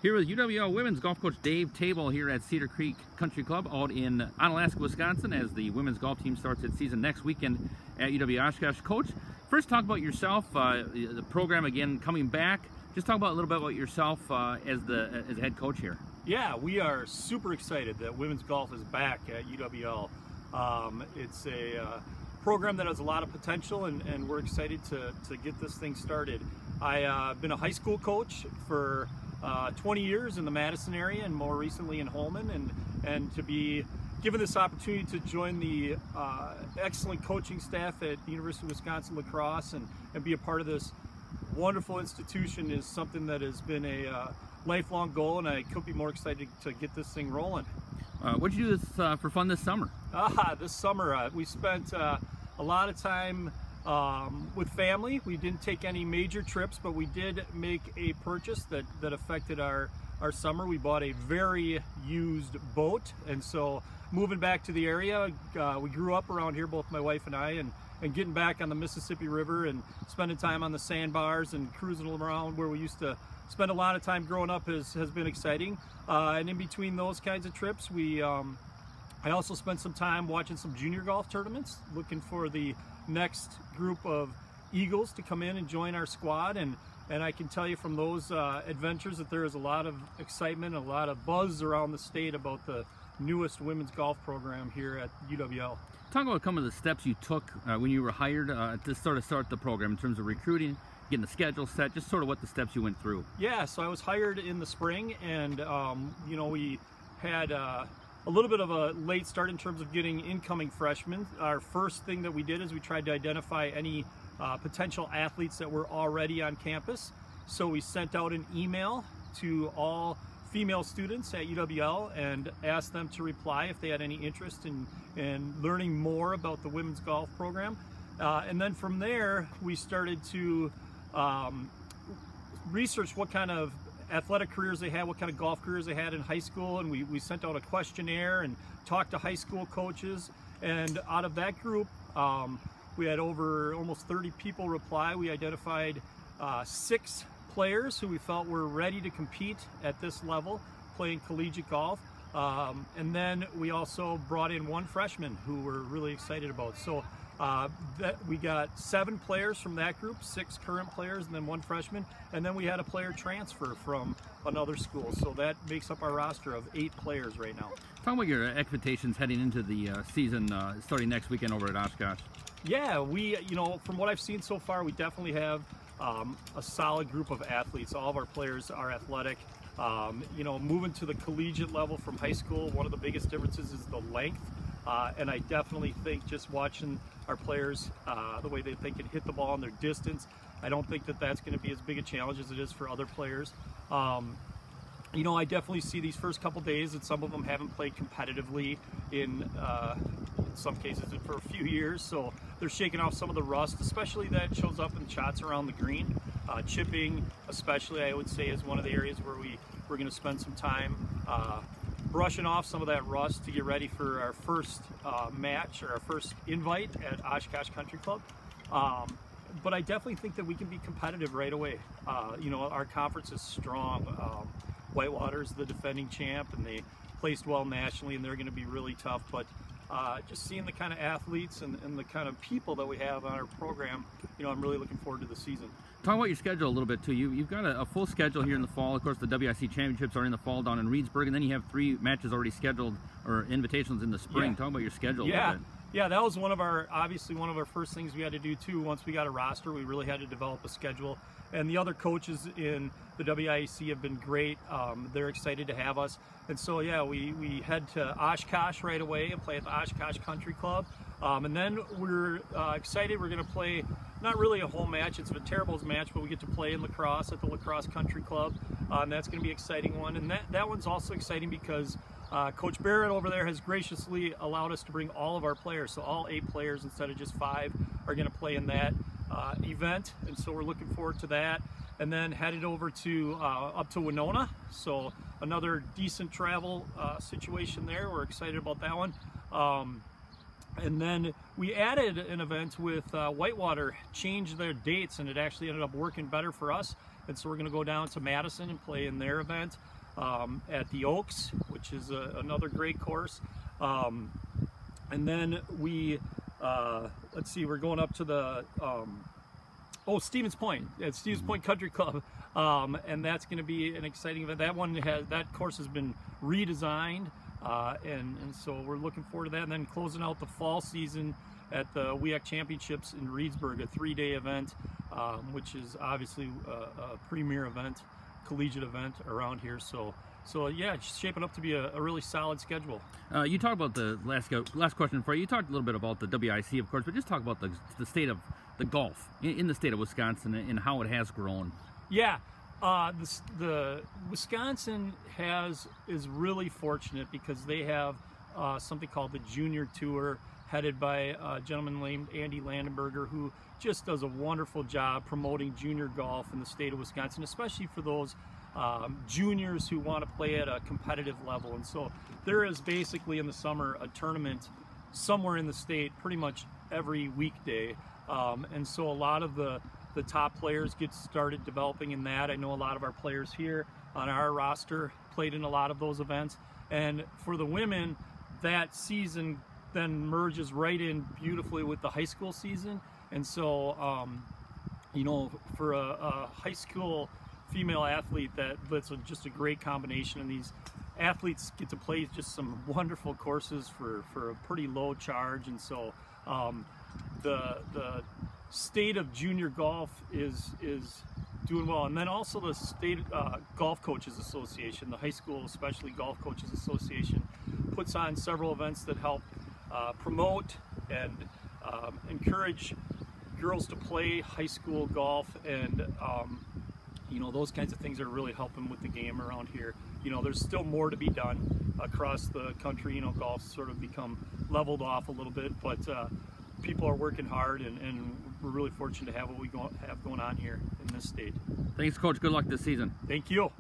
Here with UWL women's golf coach Dave Taebel here at Cedar Creek Country Club out in Onalaska, Wisconsin, as the women's golf team starts its season next weekend at UW Oshkosh. Coach, first talk about yourself, the program again coming back. Just talk about a little bit about yourself as head coach here. Yeah, we are super excited that women's golf is back at UWL. It's a program that has a lot of potential, and we're excited to get this thing started. I've been a high school coach for 20 years in the Madison area and more recently in Holmen, and to be given this opportunity to join the excellent coaching staff at the University of Wisconsin La Crosse and be a part of this wonderful institution is something that has been a lifelong goal, and I couldn't be more excited to get this thing rolling. What did you do for fun this summer? This summer we spent a lot of time with family. We didn't take any major trips, but we did make a purchase that affected our summer. We bought a very used boat, and so moving back to the area, we grew up around here, both my wife and I, and getting back on the Mississippi River and spending time on the sandbars and cruising around where we used to spend a lot of time growing up has been exciting. And in between those kinds of trips, I also spent some time watching some junior golf tournaments, looking for the next group of Eagles to come in and join our squad, and I can tell you from those adventures that there is a lot of excitement, a lot of buzz around the state about the newest women's golf program here at UWL. Talk about some of the steps you took when you were hired to sort of start the program in terms of recruiting, getting the schedule set, just sort of what the steps you went through. Yeah, so I was hired in the spring, and we had a little bit of a late start in terms of getting incoming freshmen. Our first thing that we did is we tried to identify any potential athletes that were already on campus. So we sent out an email to all female students at UWL and asked them to reply if they had any interest in learning more about the women's golf program. And then from there, we started to research what kind of athletic careers they had, what kind of golf careers they had in high school, and we sent out a questionnaire and talked to high school coaches. And out of that group, we had over almost 30 people reply. We identified 6 players who we felt were ready to compete at this level, playing collegiate golf. And then we also brought in 1 freshman who we're really excited about. So we got 7 players from that group, 6 current players, and then 1 freshman. And then we had a player transfer from another school. So that makes up our roster of 8 players right now. Talk about your expectations heading into the season starting next weekend over at Oshkosh. Yeah, from what I've seen so far, we definitely have a solid group of athletes. All of our players are athletic. Moving to the collegiate level from high school, one of the biggest differences is the length. And I definitely think just watching our players, the way they can hit the ball and their distance, I don't think that that's going to be as big a challenge as it is for other players. I definitely see these first couple days that some of them haven't played competitively in some cases for a few years, so they're shaking off some of the rust, especially that shows up in shots around the green. Chipping, especially, I would say, is one of the areas where we're going to spend some time brushing off some of that rust to get ready for our first match, or our first invite at Oshkosh Country Club. But I definitely think that we can be competitive right away. Our conference is strong. Whitewater's the defending champ, and they placed well nationally, and they're going to be really tough. But just seeing the kind of athletes and the kind of people that we have on our program, I'm really looking forward to the season. Talk about your schedule a little bit too. You've got a full schedule here in the fall. Of course, the WIC championships are in the fall down in Reedsburg, and then you have 3 matches already scheduled, or invitations in the spring. Yeah. Talk about your schedule a little bit. Yeah, that was obviously one of our first things we had to do too. Once we got a roster, we really had to develop a schedule. And the other coaches in the WIC have been great. They're excited to have us. And so, yeah, we head to Oshkosh right away and play at the Oshkosh Country Club. And then we're excited. We're going to play, not really a home match, it's a Taebel's match, but we get to play in La Crosse at the La Crosse Country Club. And that's going to be an exciting one. And that one's also exciting because Coach Barrett over there has graciously allowed us to bring all of our players. So all 8 players instead of just 5 are going to play in that event. And so we're looking forward to that. And then headed over to up to Winona. So another decent travel situation there. We're excited about that one. And then we added an event with Whitewater, changed their dates, and it actually ended up working better for us. and so we're going to go down to Madison and play in their event at the Oaks, which is another great course. And then we, let's see, we're going up to the, Stevens Point, at Stevens Point Country Club, and that's going to be an exciting event. That course has been redesigned, and so we're looking forward to that. And then closing out the fall season at the WEAC Championships in Reedsburg, a 3-day event, which is obviously a premier event, collegiate event around here. So yeah, it's shaping up to be a really solid schedule. You talked about the last question for you. You talked a little bit about the WIC, of course, but just talk about the state of the golf in the state of Wisconsin and how it has grown. Yeah, the Wisconsin is really fortunate because they have something called the Junior Tour, headed by a gentleman named Andy Landenberger, who just does a wonderful job promoting junior golf in the state of Wisconsin, especially for those juniors who want to play at a competitive level. And so there is basically in the summer a tournament somewhere in the state pretty much every weekday. And so a lot of the top players get started developing in that. I know a lot of our players here on our roster played in a lot of those events. And for the women, that season then merges right in beautifully with the high school season. And so, you know, for a high school female athlete, that's just a great combination. And these athletes get to play just some wonderful courses for a pretty low charge. And so the state of junior golf is doing well. And then also the state golf coaches association, the high school especially golf coaches association, puts on several events that help promote and encourage girls to play high school golf. And you know, those kinds of things are really helping with the game around here. You know, there's still more to be done across the country. You know, golf's sort of become leveled off a little bit, but people are working hard, and we're really fortunate to have what we have going on here in this state. Thanks, Coach. Good luck this season. Thank you.